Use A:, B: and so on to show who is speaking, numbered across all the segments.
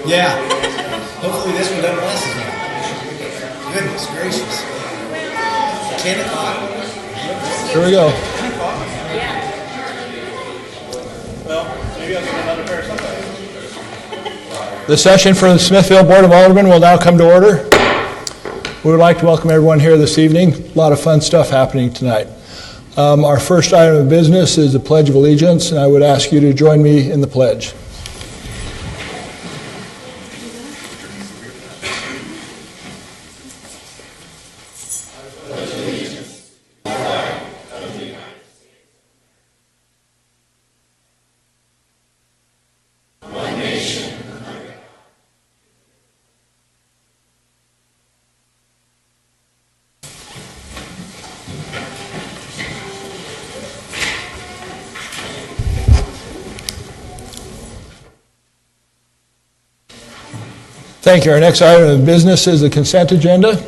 A: Yeah. Hopefully this one doesn't last as long. Goodness gracious. 10 o'clock.
B: Here we go.
C: Well, maybe I'll get another pair of something.
B: The session for the Smithville Board of Aldermen will now come to order. We would like to welcome everyone here this evening. A lot of fun stuff happening tonight. Our first item of business is the Pledge of Allegiance, and I would ask you to join me in the pledge. Thank you. Our next item of business is the consent agenda.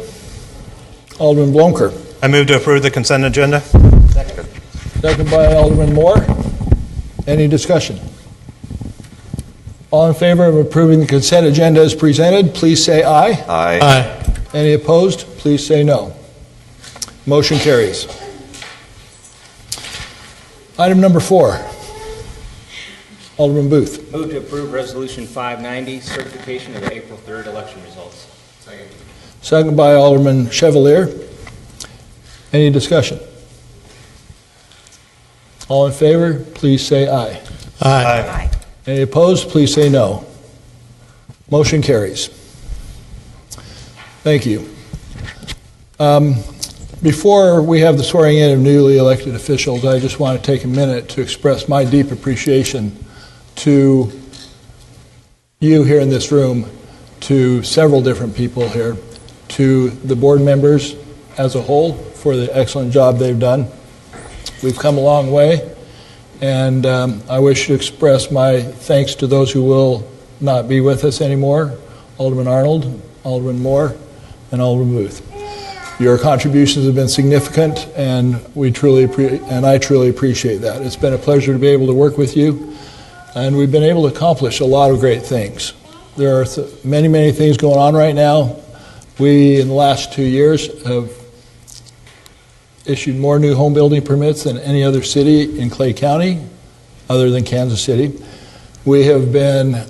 B: Alderman Blomker.
C: I move to approve the consent agenda.
B: Second by Alderman Moore. Any discussion? All in favor of approving the consent agenda as presented, please say aye.
D: Aye.
B: Aye. Any opposed, please say no. Motion carries. Item number 4. Alderman Booth.
E: Move to approve Resolution 590, certification of the April 3rd election results.
B: Second by Alderman Chevalier. Any discussion? All in favor, please say aye.
C: Aye.
B: Any opposed, please say no. Motion carries. Thank you. Before we have the swearing in of newly elected officials, I just want to take a minute to express my deep appreciation to you here in this room, to several different people here, to the board members as a whole for the excellent job they've done. We've come a long way, and I wish to express my thanks to those who will not be with us anymore, Alderman Arnold, Alderman Moore, and Alderman Booth. Your contributions have been significant, and I truly appreciate that. It's been a pleasure to be able to work with you, and we've been able to accomplish a lot of great things. There are many, many things going on right now. We, in the last 2 years, have issued more new home building permits than any other city in Clay County, other than Kansas City. We have been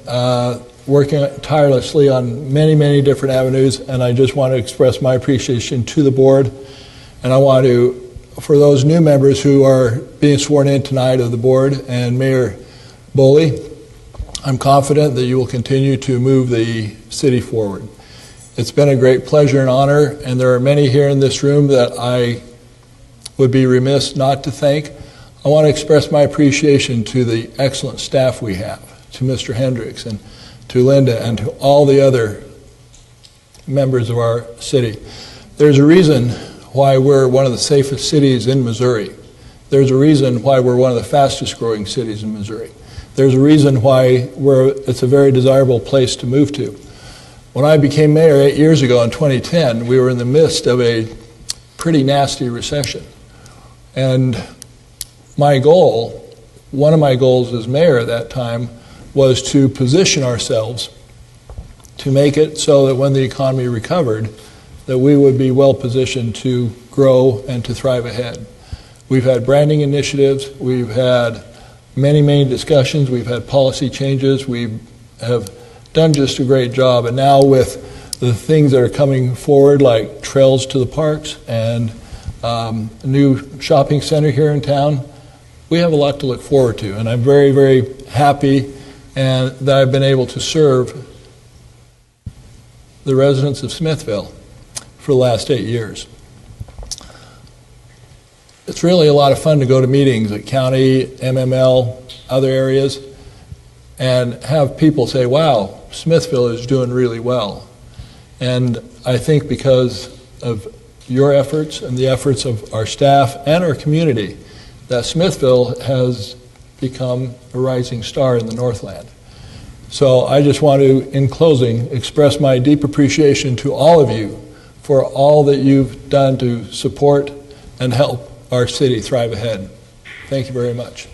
B: working tirelessly on many, many different avenues, and I just want to express my appreciation to the board. And I want to, for those new members who are being sworn in tonight of the board, and Mayor Boley, I'm confident that you will continue to move the city forward. It's been a great pleasure and honor, and there are many here in this room that I would be remiss not to thank. I want to express my appreciation to the excellent staff we have, to Mr. Hendricks and to Linda and to all the other members of our city. There's a reason why we're one of the safest cities in Missouri. There's a reason why we're one of the fastest growing cities in Missouri. There's a reason why it's a very desirable place to move to. When I became mayor 8 years ago in 2010, we were in the midst of a pretty nasty recession. And my goal, one of my goals as mayor at that time, was to position ourselves to make it so that when the economy recovered, that we would be well positioned to grow and to thrive ahead. We've had branding initiatives, we've had many, many discussions, we've had policy changes, we have done just a great job. And now with the things that are coming forward, like trails to the parks and a new shopping center here in town, we have a lot to look forward to. And I'm very, very happy and that I've been able to serve the residents of Smithville for the last 8 years. It's really a lot of fun to go to meetings at county, MML, other areas, and have people say, wow, Smithville is doing really well. And I think because of your efforts and the efforts of our staff and our community, that Smithville has become a rising star in the Northland. So I just want to, in closing, express my deep appreciation to all of you for all that you've done to support and help our city thrive ahead. Thank you very much.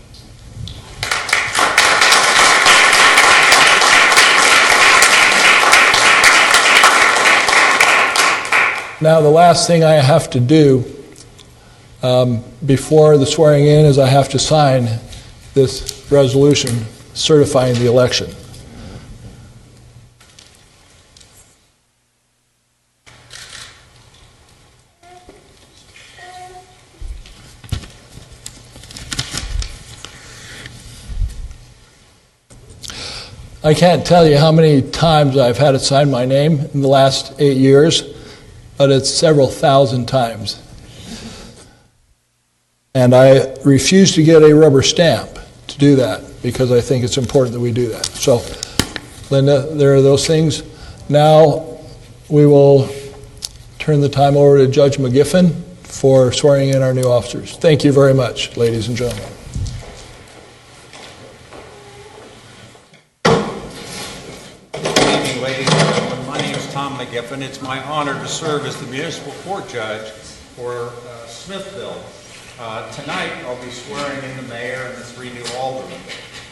B: Now, the last thing I have to do before the swearing in is I have to sign this resolution certifying the election. I can't tell you how many times I've had it sign my name in the last 8 years, but it's several thousand times. And I refuse to get a rubber stamp to do that because I think it's important that we do that. So, Linda, there are those things. Now we will turn the time over to Judge McGiffin for swearing in our new officers. Thank you very much, ladies and gentlemen.
D: Tom McGiffin. It's my honor to serve as the municipal court judge for Smithville. Tonight I'll be swearing in the mayor and the 3 new aldermen.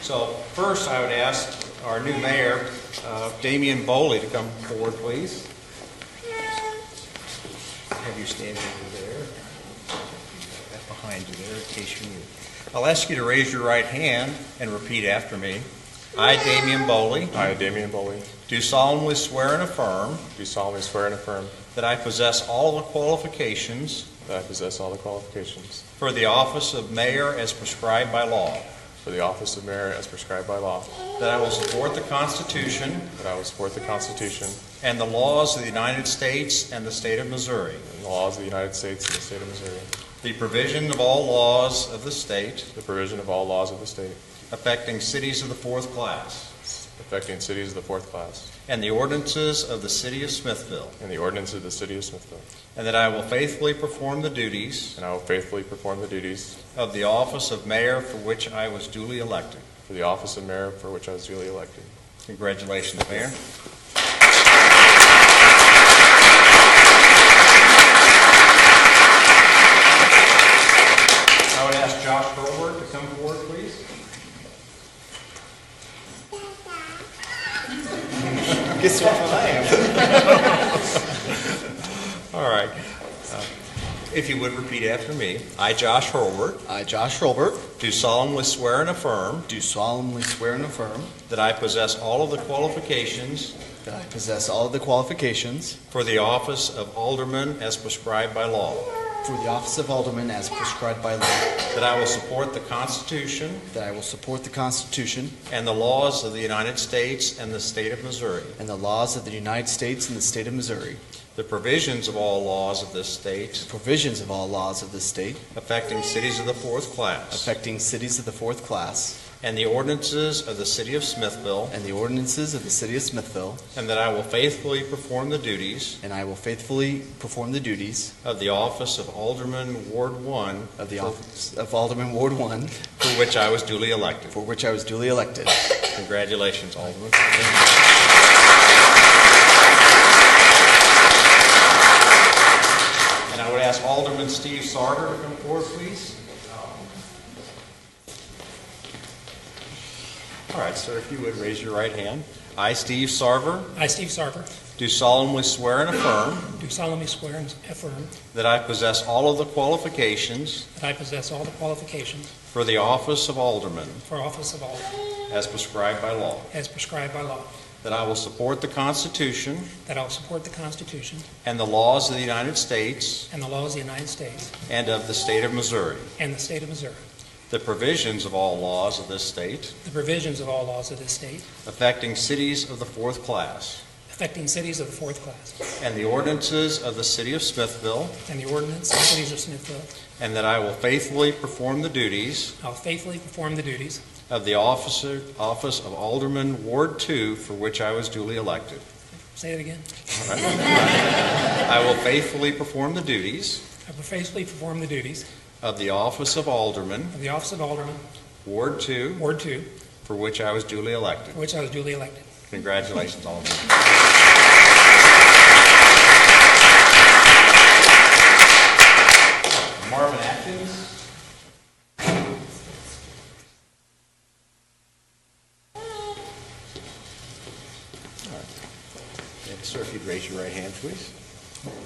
D: So first I would ask our new mayor, Damian Boley, to come forward, please. Have you stand over there, behind you there in case you need. I'll ask you to raise your right hand and repeat after me. I, Damian Boley.
F: I, Damian Boley.
D: Do solemnly swear and affirm.
F: Do solemnly swear and affirm.
D: That I possess all the qualifications.
F: That I possess all the qualifications.
D: For the office of mayor as prescribed by law.
F: For the office of mayor as prescribed by law.
D: That I will support the Constitution.
F: That I will support the Constitution.
D: And the laws of the United States and the state of Missouri.
F: And the laws of the United States and the state of Missouri.
D: The provision of all laws of the state.
F: The provision of all laws of the state.
D: Affecting cities of the 4th class.
F: Affecting cities of the 4th class.
D: And the ordinances of the city of Smithville.
F: And the ordinances of the city of Smithville.
D: And that I will faithfully perform the duties.
F: And I will faithfully perform the duties.
D: Of the office of mayor for which I was duly elected.
F: For the office of mayor for which I was duly elected.
D: Congratulations, Mayor. I would ask Josh Hurlbert to come forward, please.
A: Guess what I am?
D: All right. If you would repeat after me. I, Josh Hurlbert.
A: I, Josh Hurlbert,
D: Do solemnly swear and affirm.
A: do solemnly swear and affirm
D: That I possess all of the qualifications.
A: that I possess all of the qualifications
D: For the office of alderman as prescribed by law.
A: for the office of alderman as prescribed by law,
D: That I will support the Constitution.
A: that I will support the Constitution
D: And the laws of the United States and the state of Missouri.
A: and the laws of the United States and the state of Missouri,
D: The provisions of all laws of this state.
A: provisions of all laws of this state,
D: Affecting cities of the 4th class.
A: affecting cities of the 4th class,
D: And the ordinances of the city of Smithville.
A: and the ordinances of the city of Smithville,
D: And that I will faithfully perform the duties.
A: and I will faithfully perform the duties
D: Of the office of Alderman Ward 1.
A: of the office of Alderman Ward 1,
D: For which I was duly elected.
A: for which I was duly elected.
D: Congratulations, Alderman. And I would ask Alderman Steve Sarver to come forward, please. All right, sir, if you would raise your right hand. I, Steve Sarver,
G: I, Steve Sarver,
D: do solemnly swear and affirm
G: do solemnly swear and affirm
D: that I possess all of the qualifications
G: that I possess all the qualifications
D: for the office of alderman
G: for office of alderman
D: as prescribed by law.
G: as prescribed by law,
D: That I will support the Constitution
G: that I will support the Constitution
D: and the laws of the United States
G: and the laws of the United States
D: and of the state of Missouri.
G: and the state of Missouri,
D: The provisions of all laws of this state
G: the provisions of all laws of this state
D: affecting cities of the 4th class.
G: affecting cities of the 4th class,
D: And the ordinances of the city of Smithville.
G: and the ordinance of the cities of Smithville.
D: And that I will faithfully perform the duties
G: I will faithfully perform the duties
D: of the office of Alderman Ward 2 for which I was duly elected.
G: Say it again.
D: I will faithfully perform the duties
G: I will faithfully perform the duties
D: of the office of Alderman
G: of the office of Alderman,
D: Ward 2
G: Ward 2,
D: for which I was duly elected.
G: for which I was duly elected.
D: Congratulations, Alderman. Marvin Atkins. Sir, if you'd raise your right hand, please.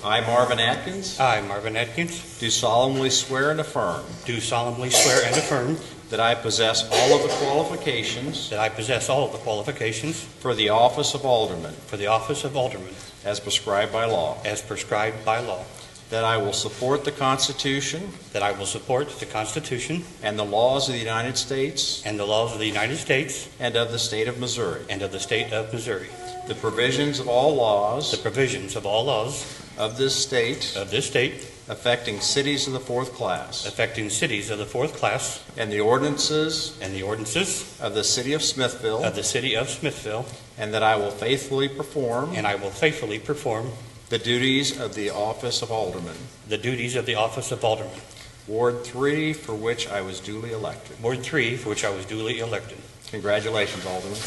D: I, Marvin Atkins,
H: I, Marvin Atkins,
D: do solemnly swear and affirm
H: do solemnly swear and affirm
D: that I possess all of the qualifications
H: that I possess all of the qualifications
D: for the office of alderman
H: for the office of alderman
D: as prescribed by law,
H: as prescribed by law,
D: that I will support the Constitution
H: that I will support the Constitution
D: and the laws of the United States
H: and the laws of the United States
D: and of the state of Missouri,
H: and of the state of Missouri,
D: the provisions of all
H: the
D: laws
H: provisions of all laws
D: of this state
H: of this state
D: affecting cities of the fourth class,
H: affecting cities of the fourth class,
D: and the ordinances
H: and the ordinances
D: of the city of Smithville,
H: of the city of Smithville,
D: and that I will faithfully perform
H: and I will faithfully perform
D: the duties of the office of alderman,
H: the duties of the office of alderman,
D: Ward 3, for which I was duly elected.
H: Ward 3, for which I was duly elected.
D: Congratulations, Alderman.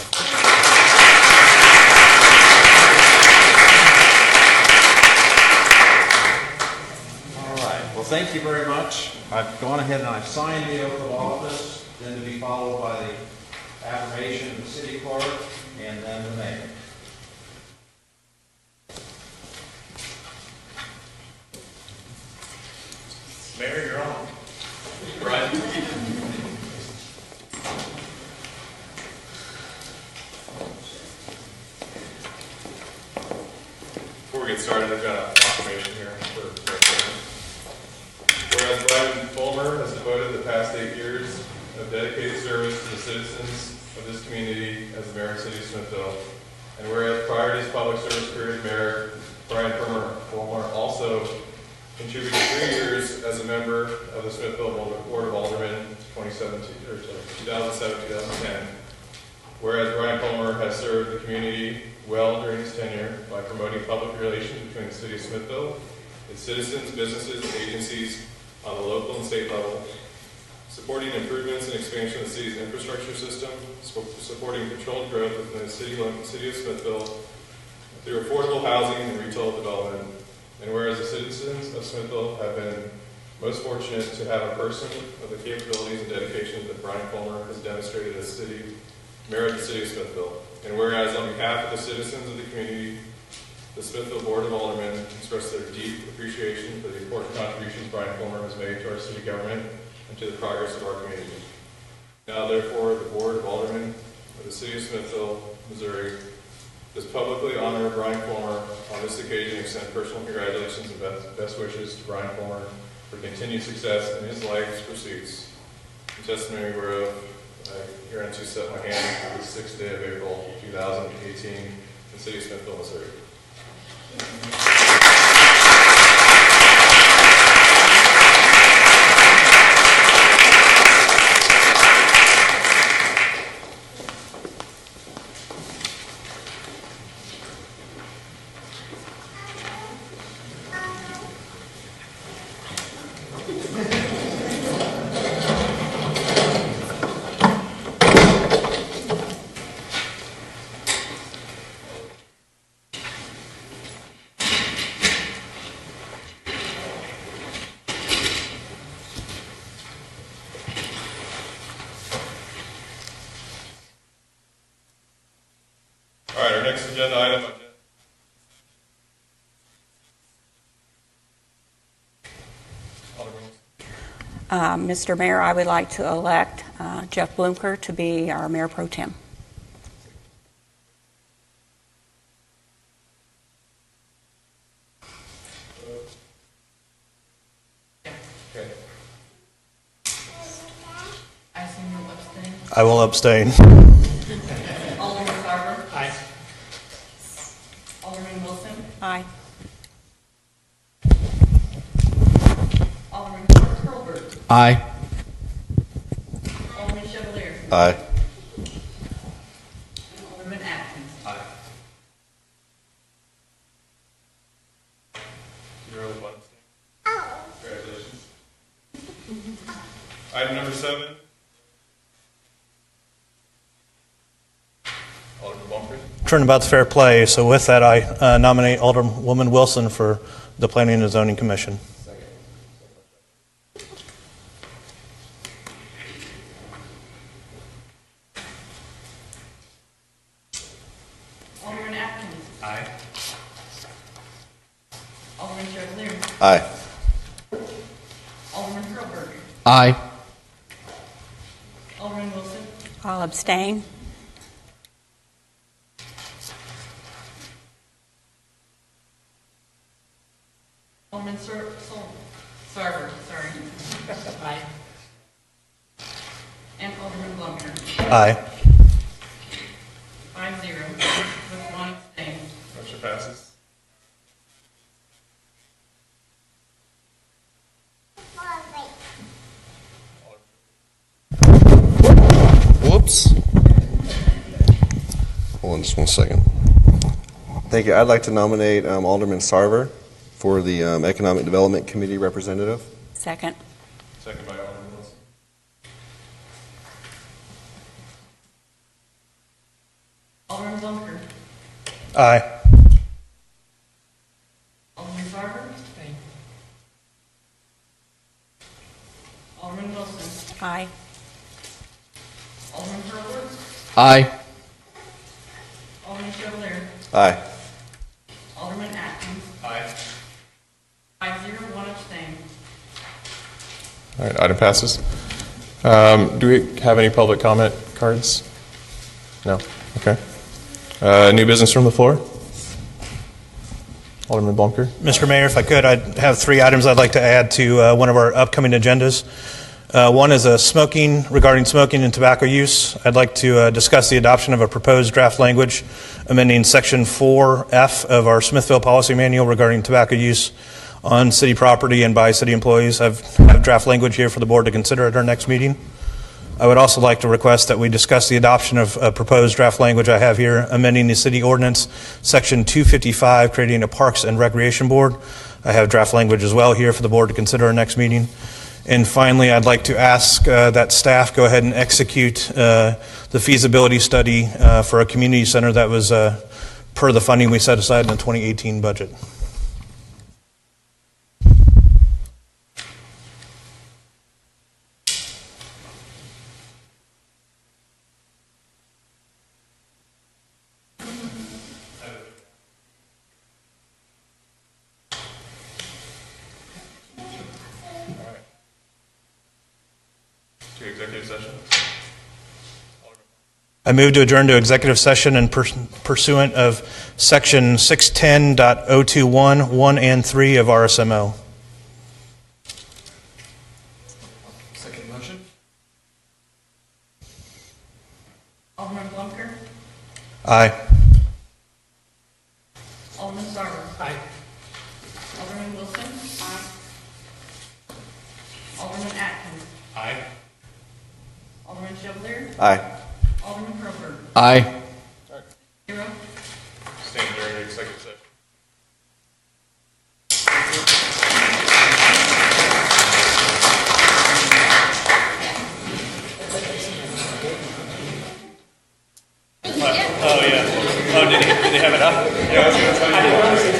D: All right. Well, thank you very much. I've gone ahead and I've signed the oath of office, then to be followed by the affirmation of the city clerk, and then the mayor.
C: Mayor, you're on. Right. Before we get started, I've got a proclamation here for President. Whereas Brian Fulmer has devoted the past 8 years of dedicated service to the citizens of this community as the mayor of the city of Smithville, and whereas prior to his public service career as mayor, Brian Fulmer also contributed 3 years as a member of the Smithville Board of Aldermen 2007-2010. Whereas Brian Fulmer has served the community well during his tenure by promoting public relations between the city of Smithville, its citizens, businesses, and agencies on the local and state level, supporting improvements and expansion of the city's infrastructure system, supporting controlled growth within the city of Smithville through affordable housing and retail development. And whereas the citizens of Smithville have been most fortunate to have a person of the capabilities and dedication that Brian Fulmer has demonstrated as mayor of the city of Smithville. And whereas on behalf of the citizens of the community, the Smithville Board of Aldermen express their deep appreciation for the important contributions Brian Fulmer has made to our city government and to the progress of our community. Now, therefore, the Board of Aldermen of the city of Smithville, Missouri, does publicly honor Brian Fulmer on this occasion and extend personal congratulations and best wishes to Brian Fulmer for continued success in his life's pursuits. In testimony whereof, I hereunto set my hand for the 6th day of April, 2018, in the city of Smithville, Missouri. All right, our next agenda item.
I: Mr. Mayor, I would like to elect Jeff Blumker to be our Mayor Pro Tem.
C: Okay.
J: I assume you'll abstain.
C: I will abstain.
J: Alderman Carver.
G: Aye.
J: Alderman Wilson.
I: Aye.
J: Alderman Hurlbert.
A: Aye.
J: Alderman Chevalier.
C: Aye.
J: Alderman Atkins.
C: Aye. You're only one abstain. Congratulations. Item number 7. Alderman Bumfrey.
K: Turnabout's fair play. So with that, I nominate Alderwoman Wilson for the Planning and Zoning Commission.
J: Alderman Atkins.
C: Aye.
A: Aye.
J: Alderman Hurlbert.
L: Aye.
J: Alderman Wilson.
I: I'll abstain.
J: Alderman Sarver, sorry.
G: Aye.
J: And Alderman Blumker.
K: Aye.
J: 5-0, with one abstain.
C: Motion passes.
A: Whoops. Hold on just one second. Thank you. I'd like to nominate Alderman Sarver for the Economic Development Committee representative.
I: Second.
C: Second by Alderman Wilson.
J: Alderman Blumker.
K: Aye.
J: Alderman Sarver.
G: Abstain.
J: Alderman Wilson.
I: Aye.
J: Alderman Hurlbert.
L: Aye.
J: Alderman Chevalier.
A: Aye.
J: Alderman Atkins.
C: Aye.
J: 5-0, one abstain.
F: All right, item passes. Do we have any public comment cards? No? Okay. New business from the floor? Alderman Blumker?
K: Mr. Mayor, if I could, I'd have 3 items I'd like to add to one of our upcoming agendas. One is regarding smoking and tobacco use. I'd like to discuss the adoption of a proposed draft language amending Section 4F of our Smithville Policy Manual regarding tobacco use on city property and by city employees. I have draft language here for the board to consider at our next meeting. I would also like to request that we discuss the adoption of a proposed draft language I have here, amending the city ordinance, Section 255, creating a Parks and Recreation Board. I have draft language as well here for the board to consider our next meeting. And finally, I'd like to ask that staff go ahead and execute the feasibility study for a community center that was per the funding we set aside in the 2018 budget.
C: To executive session.
K: I move to adjourn to executive session and pursuant of Section 610.021, 1 and 3 of RSMO.
A: Second motion.
J: Alderman Blumker.
K: Aye.
J: Alderman Sarver.
G: Aye.
J: Alderman Wilson. Aye. Alderman Atkins.
C: Aye.
J: Alderman Chevalier.
A: Aye.
J: Alderman Hurlbert.
L: Aye.
J: 0.
C: Stand during executive session.
H: Oh, yeah. Oh, did he have it up?
C: Yeah, I was going to tell you.